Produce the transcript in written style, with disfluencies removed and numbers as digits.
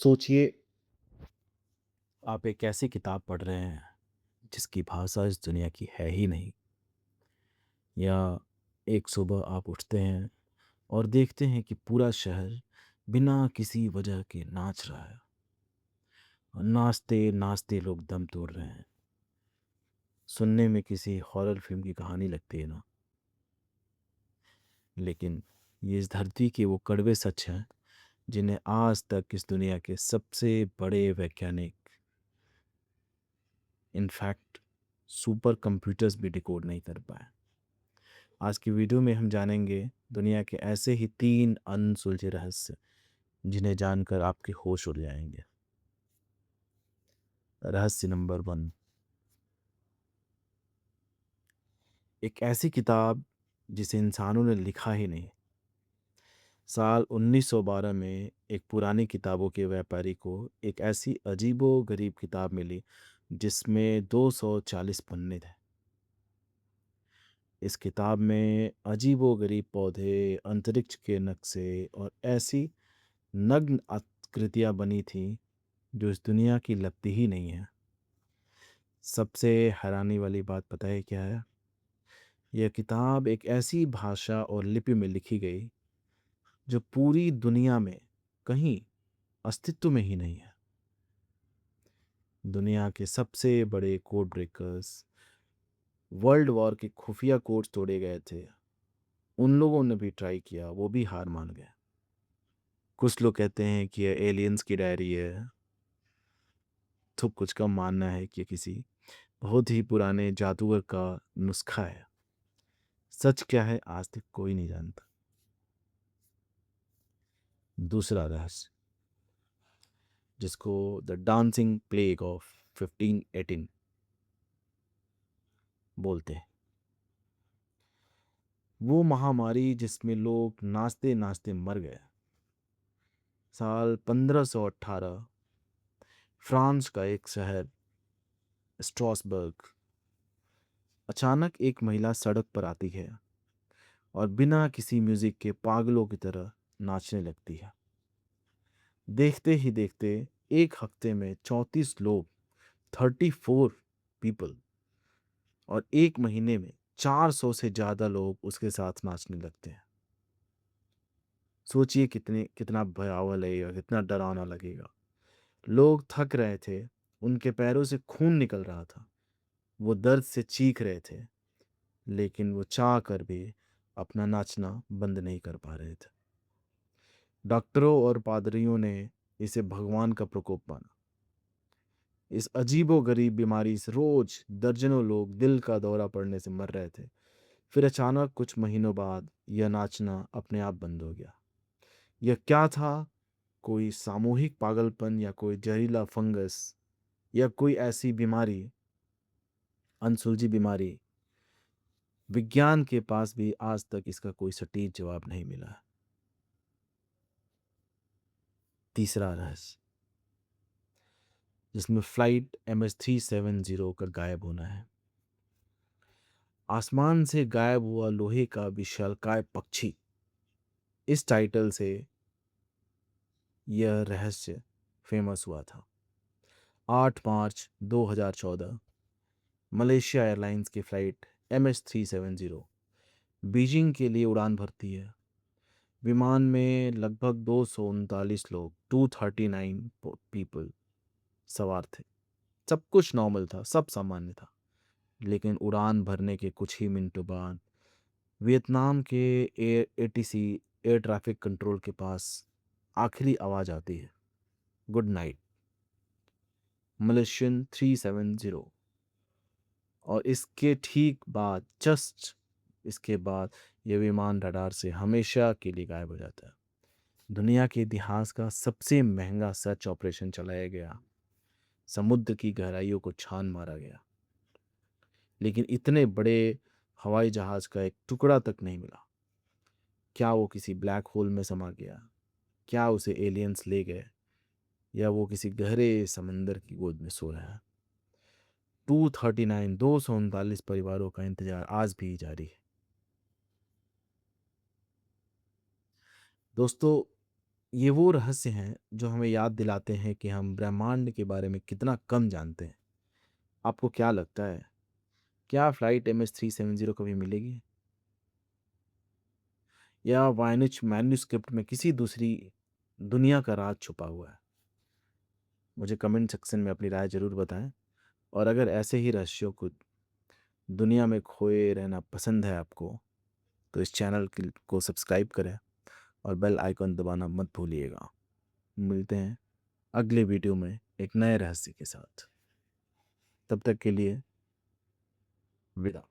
सोचिए, आप एक ऐसी किताब पढ़ रहे हैं जिसकी भाषा इस दुनिया की है ही नहीं। या एक सुबह आप उठते हैं और देखते हैं कि पूरा शहर बिना किसी वजह के नाच रहा है और नाचते नाचते लोग दम तोड़ रहे हैं। सुनने में किसी हॉरर फिल्म की कहानी लगती है ना। लेकिन ये इस धरती के वो कड़वे सच हैं जिन्हें आज तक इस दुनिया के सबसे बड़े वैज्ञानिक, इनफैक्ट सुपर कंप्यूटर्स भी डिकोड नहीं कर पाए। आज की वीडियो में हम जानेंगे दुनिया के ऐसे ही 3 अनसुलझे रहस्य जिन्हें जानकर आपके होश उड़ जाएंगे। रहस्य नंबर 1, एक ऐसी किताब जिसे इंसानों ने लिखा ही नहीं। साल 1912 में एक पुरानी किताबों के व्यापारी को एक ऐसी अजीबो-गरीब किताब मिली जिसमें 240 पन्ने थे। इस किताब में अजीबो-गरीब पौधे, अंतरिक्ष के नक्शे और ऐसी नग्न आकृतियाँ बनी थीं जो इस दुनिया की लगती ही नहीं है। सबसे हैरानी वाली बात पता है क्या है? यह किताब एक ऐसी भाषा और लिपि में लिखी गई जो पूरी दुनिया में कहीं अस्तित्व में ही नहीं है। दुनिया के सबसे बड़े कोड ब्रेकर्स, वर्ल्ड वॉर के खुफिया कोड्स तोड़े गए थे। उन लोगों ने भी ट्राई किया, वो भी हार मान गए। कुछ लोग कहते हैं कि यह एलियंस की डायरी है, तो कुछ का मानना है कि किसी बहुत ही पुराने जादूगर का नुस्खा है। सच क्या है आज तक कोई नहीं जानता। दूसरा रहस्य, जिसको द डांसिंग प्लेग ऑफ 1518 बोलते हैं, वो महामारी जिसमें लोग नाचते नाचते मर गए। साल 1518, फ्रांस का एक शहर स्ट्रासबर्ग, अचानक एक महिला सड़क पर आती है और बिना किसी म्यूजिक के पागलों की तरह नाचने लगती है। देखते ही देखते एक हफ्ते में 34 लोग, 34 पीपल, और एक महीने में 400 से ज्यादा लोग उसके साथ नाचने लगते हैं। सोचिए कितना भयावह लगेगा, कितना डरावना लगेगा। लोग थक रहे थे, उनके पैरों से खून निकल रहा था, वो दर्द से चीख रहे थे, लेकिन वो चाह कर भी अपना नाचना बंद नहीं कर पा रहे थे। डॉक्टरों और पादरियों ने इसे भगवान का प्रकोप माना। इस अजीबो गरीब बीमारी से रोज दर्जनों लोग दिल का दौरा पड़ने से मर रहे थे। फिर अचानक कुछ महीनों बाद यह नाचना अपने आप बंद हो गया। यह क्या था? कोई सामूहिक पागलपन या कोई जहरीला फंगस या कोई ऐसी बीमारी, अनसुलझी बीमारी? विज्ञान के पास भी आज तक इसका कोई सटीक जवाब नहीं मिला। तीसरा रहस्य, जिसमें फ्लाइट MH370 का गायब होना है। आसमान से गायब हुआ लोहे का विशालकाय पक्षी, इस टाइटल से यह रहस्य फेमस हुआ था। 8 मार्च 2014, मलेशिया एयरलाइंस की फ्लाइट MH370 बीजिंग के लिए उड़ान भरती है। विमान में लगभग 239 लोग, 239 पीपल सवार थे। सब कुछ नॉर्मल था, सब सामान्य था। लेकिन उड़ान भरने के कुछ ही मिनटों बाद वियतनाम के ATC एयर ट्रैफिक कंट्रोल के पास आखिरी आवाज़ आती है, गुड नाइट मलेशियन 370। और इसके ठीक बाद, जस्ट इसके बाद, यह विमान रडार से हमेशा के लिए गायब हो जाता है। दुनिया के इतिहास का सबसे महंगा सर्च ऑपरेशन चलाया गया, समुद्र की गहराइयों को छान मारा गया, लेकिन इतने बड़े हवाई जहाज का एक टुकड़ा तक नहीं मिला। क्या वो किसी ब्लैक होल में समा गया? क्या उसे एलियंस ले गए? या वो किसी गहरे समंदर की गोद में सो रहा है? 239 परिवारों का इंतजार आज भी जारी है। दोस्तों, ये वो रहस्य हैं जो हमें याद दिलाते हैं कि हम ब्रह्मांड के बारे में कितना कम जानते हैं। आपको क्या लगता है, क्या फ्लाइट MS-370 कभी मिलेगी, या वायनिच मैन्युस्क्रिप्ट में किसी दूसरी दुनिया का राज छुपा हुआ है? मुझे कमेंट सेक्शन में अपनी राय ज़रूर बताएं। और अगर ऐसे ही रहस्यों को दुनिया में खोए रहना पसंद है आपको, तो इस चैनल को सब्सक्राइब करें और बेल आइकन दबाना मत भूलिएगा। मिलते हैं अगले वीडियो में एक नए रहस्य के साथ। तब तक के लिए विदा।